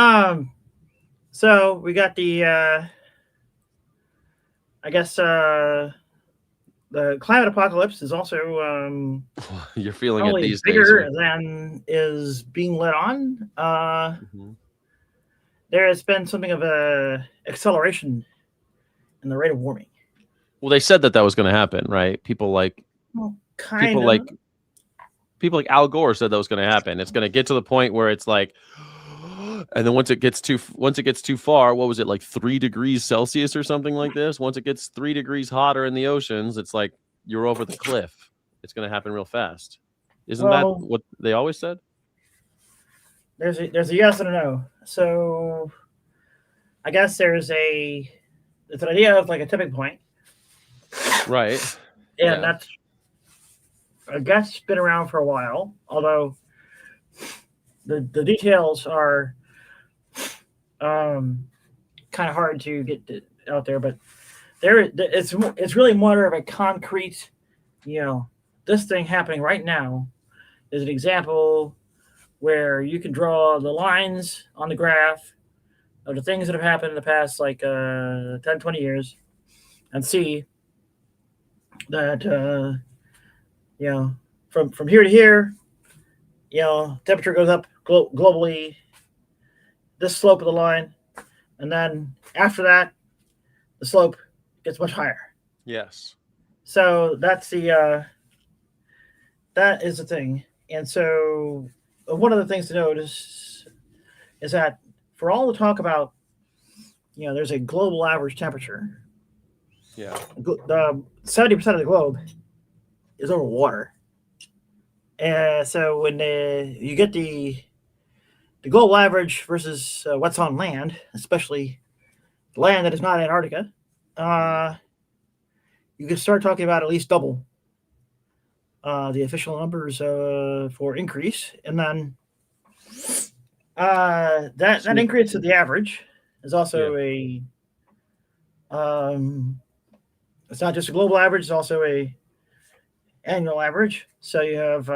Um, so we got the I guess the climate apocalypse is also You're feeling it probably these days, bigger right? than is being let on. Hmm. There has been something of a acceleration in the rate of warming. Well, they said that that was going to happen, right? Well, kind people of. like people like Al Gore said that was going to happen. It's going to get to the point where it's like, and then once it gets too far, what was it, like 3 degrees Celsius or something like this? Once it gets 3 degrees hotter in the oceans, it's like you're over the cliff. It's going to happen real fast. Isn't that Well, what they always said? there's a yes and a no. So I guess there's an idea of like a tipping point, Right. and Yeah. that's I guess been around for a while. Although the details are um, kind of hard to get out there, but it's really more of a concrete, you know, this thing happening right now is an example where you can draw the lines on the graph of the things that have happened in the past like 10, 20 years and see that you know from here to here, temperature goes up globally, this slope of the line, and then after that the slope gets much higher. Yes. So that is the thing. And so one of the things to notice is that for all the talk about, there's a global average temperature, Yeah. the 70% of the globe is over water. So when you get the global average versus what's on land, especially land that is not Antarctica, Mhm. uh, you can start talking about at least double the official numbers for increase, and then that So increase to the average is yeah. also a um, it's not just a global average; it's also a annual average. So you have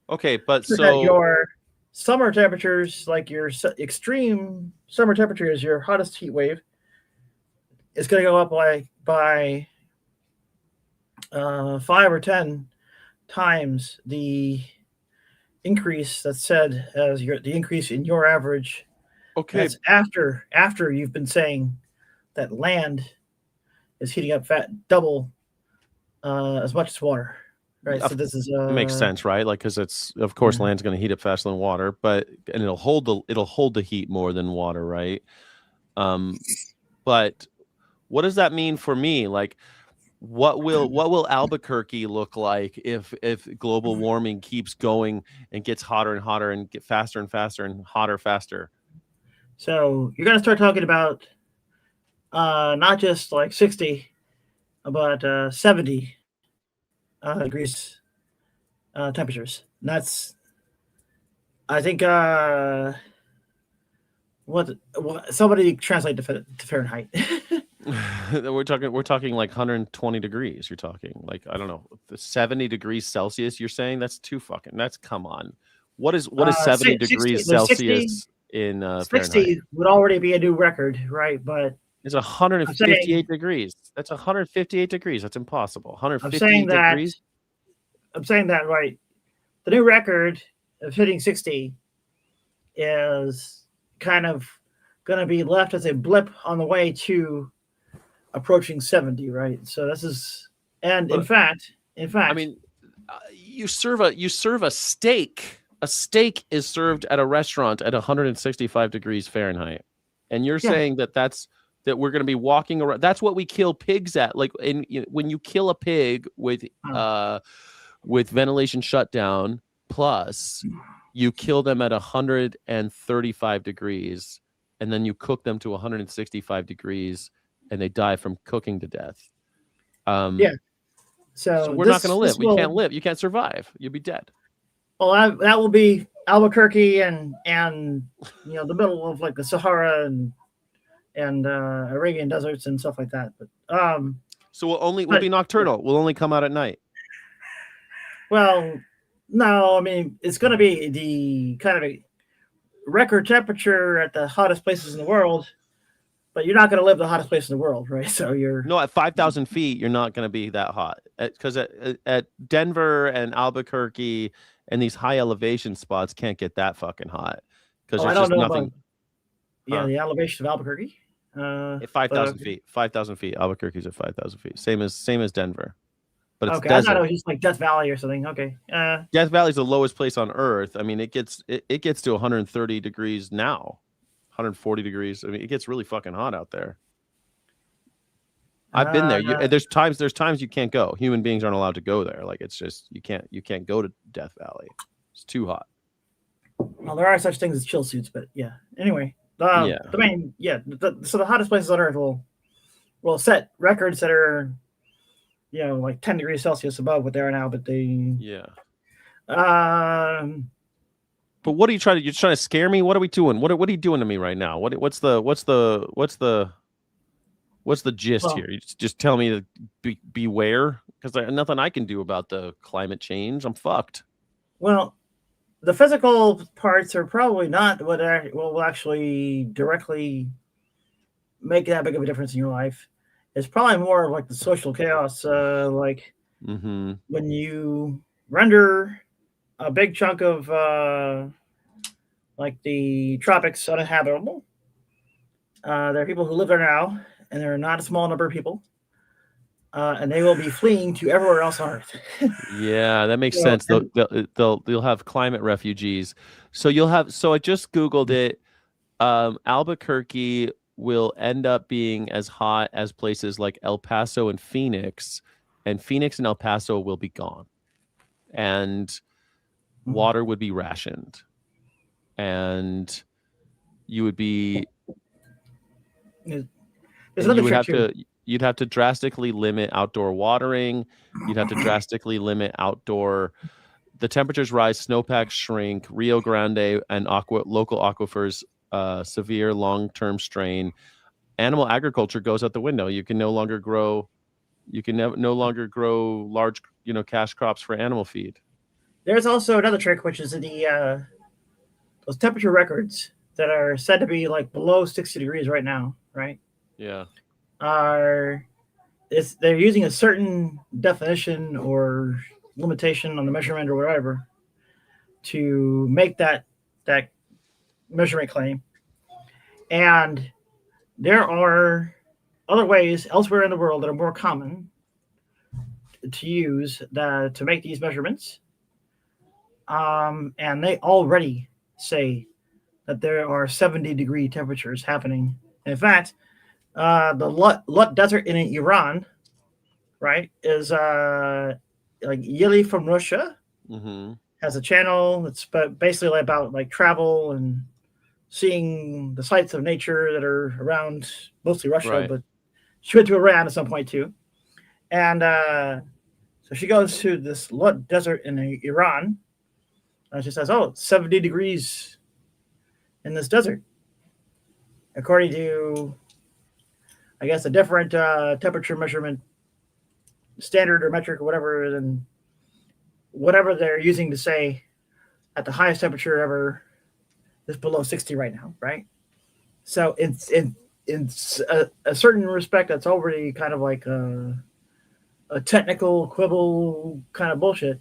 Okay, but that so your summer temperatures, like your extreme summer temperatures, your hottest heat wave, is going to go up by 5 or 10 times the increase that's said as the increase in your average. And okay, that's after you've been saying that land is heating up fat double as much as water, right? So of this is makes sense, right? Like because it's of course yeah. land's going to heat up faster than water, but and it'll hold the heat more than water, right? Um, but what does that mean for me? Like, what will Albuquerque look like if global warming keeps going and gets hotter and hotter and get faster and faster and hotter faster? So you're gonna start talking about not just like 60, but 70 degrees temperatures. And that's I think what somebody translate to Fahrenheit. We're talking like 120 degrees. You're talking like I don't know, 70 degrees Celsius. You're saying that's too fucking. That's come on. What is 70 60 degrees the 60 Celsius in Fahrenheit? 60 would already be a new record, right? But It's I'm saying 158 degrees. That's 158 degrees. That's impossible. I'm saying 158 that degrees. I'm saying that right. The new record of hitting 60 is kind of going to be left as a blip on the way to approaching 70, right? So this is, and in But fact, in I fact, mean, you serve a steak. A steak is served at a restaurant at 165 degrees Fahrenheit, and you're yeah, saying that we're going to be walking around. That's what we kill pigs at. Like when you kill a pig uh, with ventilation shutdown plus, you kill them at 135 degrees, and then you cook them to 165 degrees, and they die from cooking to death. Um, yeah. so So we're not going to this live. We will, can't live. You can't survive. You'll be dead. well, that will be Albuquerque and the middle of like the Sahara and Arabian deserts and stuff like that. So we'll But be yeah, nocturnal. We'll only come out at night. well, no, I mean it's going to be the kind of record temperature at the hottest places in the world, but you're not going to live the hottest place in the world, right? So you're No, at 5,000 feet, you're not going to be that hot. Because at Denver and Albuquerque and these high elevation spots can't get that fucking hot because oh, I there's don't just know about nothing. yeah Huh? the elevation of Albuquerque. At But 5,000 okay. feet, 5,000 feet. Albuquerque's at 5,000 feet. Same as Denver, but it's Okay, I thought it desert. was just like Death Valley or something. Okay. Death Valley's the lowest place on Earth. I mean, it gets to 130 degrees now, 140 degrees. I mean, it gets really fucking hot out there. I've been there. There's times you can't go. Human beings aren't allowed to go there. Like it's just you can't go to Death Valley. It's too hot. well, there are such things as chill suits, but yeah. Anyway, Yeah. the main so the hottest places on Earth will set records that are like 10 degrees Celsius above what they are now, but they Yeah. um But what are you trying to? You're trying to scare me? What are we doing? What are you doing to me right now? What's the gist well here? You just tell me to beware because there's nothing I can do about the climate change. I'm fucked. well the physical parts are probably not what will actually directly make that big of a difference in your life. It's probably more of like the social chaos, like Mm-hmm. when you render a big chunk of like the tropics uninhabitable. There are people who live there now, and there are not a small number of people, and they will be fleeing to everywhere else on Earth. Yeah, that makes So, sense. They'll have climate refugees. So you'll have. So I just googled it. Albuquerque will end up being as hot as places like El Paso and Phoenix and El Paso will be gone, and water would be rationed, and you would be there's and another trick too. you'd have to drastically limit outdoor watering. You'd have to drastically limit outdoor. The temperatures rise, snowpacks shrink, Rio Grande and local aquifers severe long-term strain. Animal agriculture goes out the window. You can no longer grow. You can no longer grow large, cash crops for animal feed. There's also another trick, which is the those temperature records that are said to be like below 60 degrees right now, right? Yeah. Are they're using a certain definition or limitation on the measurement or whatever to make that measurement claim. And there are other ways elsewhere in the world that are more common to use to make these measurements. And they already say that there are 70-degree temperatures happening. In fact, the Lut Desert in Iran, right, is like Yili from Russia Mm-hmm. has a channel that's basically about like travel and seeing the sights of nature that are around mostly Russia, Right. but she went to Iran at some point too. And so she goes to this Lut Desert in Iran. And she says, "Oh, it's 70 degrees in this desert," according to, I guess, a different temperature measurement standard or metric or whatever than whatever they're using to say at the highest temperature ever is below 60 right now, right? So in a certain respect, that's already kind of like a technical quibble kind of bullshit.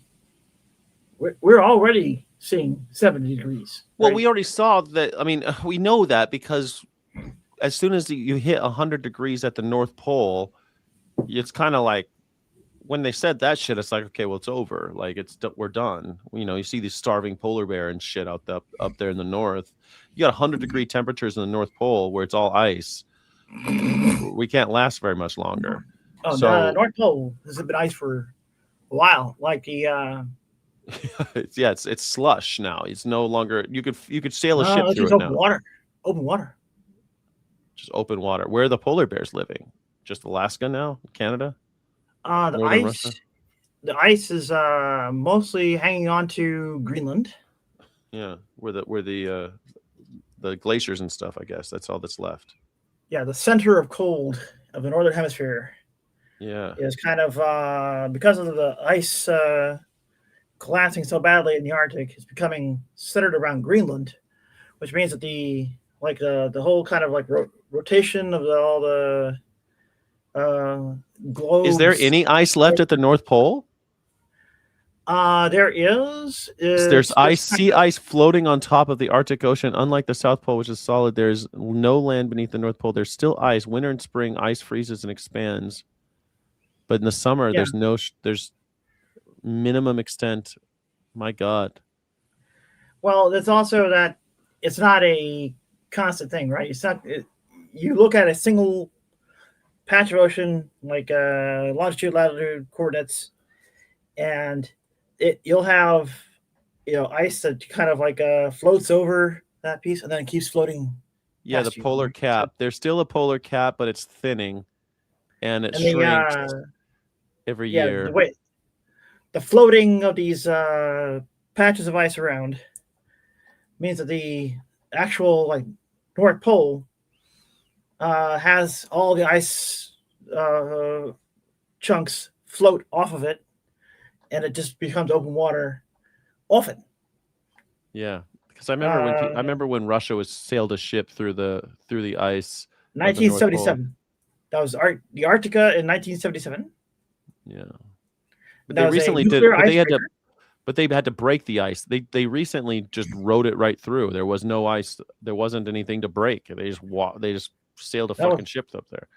We're already seeing 70 degrees. Well, Right? we already saw that. I mean, we know that because as soon as you hit 100 degrees at the North Pole, it's kind of like when they said that shit, it's like, okay, well, it's over. Like we're done. You see these starving polar bear and shit up there in the north. You got 100-degree temperatures in the North Pole where it's all ice. We can't last very much longer. Oh, the So North Pole has been ice for a while. Like the it's slush now. It's no longer you could sail a ship no, it's through just it open now. water. Open water. Just open water. Where are the polar bears living? Just Alaska now? Canada? The Northern ice. Russia? The ice is mostly hanging on to Greenland. Yeah, where the glaciers and stuff, I guess. That's all that's left. Yeah, the center of cold of the northern hemisphere Yeah. is kind of because of the ice collapsing so badly in the Arctic, is becoming centered around Greenland, which means that the whole kind of like rotation of all the Is there globes. any ice left at the North Pole? There is. There's There's ice, kind sea of, ice floating on top of the Arctic Ocean. Unlike the South Pole, which is solid, there's no land beneath the North Pole. There's still ice. Winter and spring, ice freezes and expands. But in the summer, yeah. there's minimum extent. My God. Well, it's also that it's not a constant thing, right? It's not. You look at a single patch of ocean, like longitude, latitude coordinates, and you'll have ice that kind of like floats over that piece and then it keeps floating Yeah, the past you. polar Right? So, cap. There's still a polar cap, but it's thinning and it and the shrinks every yeah, the year. way the floating of these patches of ice around means that the actual like North Pole has all the ice uh, chunks float off of it, and it just becomes open water often. Yeah, because I Uh, remember when Russia was sailed a ship through the ice of the North Pole. 1977. That was the Arctica in 1977. Yeah, but That they was a recently did. nuclear icebreaker. But they had to break the ice. They recently just rode it right through. There was no ice. There wasn't anything to break. They just sailed a That was fucking ship up there.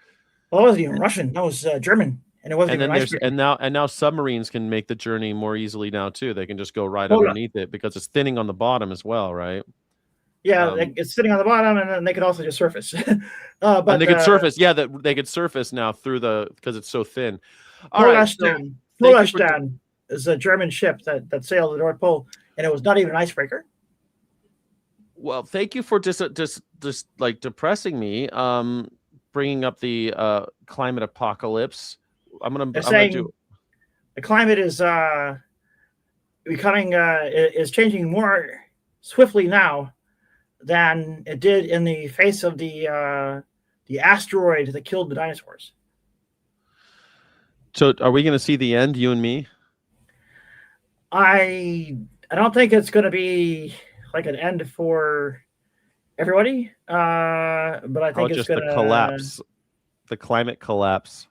well, that wasn't even Russian. That was German, and it wasn't And even then an icebreaker. and now submarines can make the journey more easily now too. They can just go right Hold on. underneath it because it's thinning on the bottom as well, right? Yeah, Um, it's sitting on the bottom, and then they could also just surface. and But they could surface. Yeah, that they could surface now through because it's so thin. All right, so Polashdan. thank you for. Polashdan is a German ship that sailed the North Pole, and it was not even an icebreaker. Well, thank you for just like depressing me. Bringing up the climate apocalypse. They're I'm gonna do. saying the climate is becoming is changing more swiftly now than it did in the face of the asteroid that killed the dinosaurs. So, are we gonna see the end, you and me? I don't think it's going to be like an end for everybody, but I How think about it's just going the to. collapse, the climate collapse?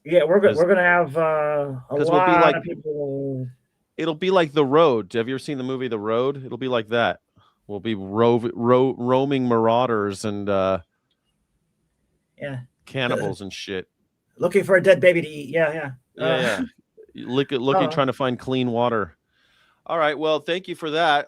Yeah, we're Because going to have a we'll be lot like of people. it'll be like The Road. Have you ever seen the movie The Road? It'll be like that. We'll be roaming marauders and Yeah, cannibals and shit. looking for a dead baby to eat. Yeah, yeah. Yeah, yeah. Looking, Uh, trying to find clean water. All right. Well, thank you for that.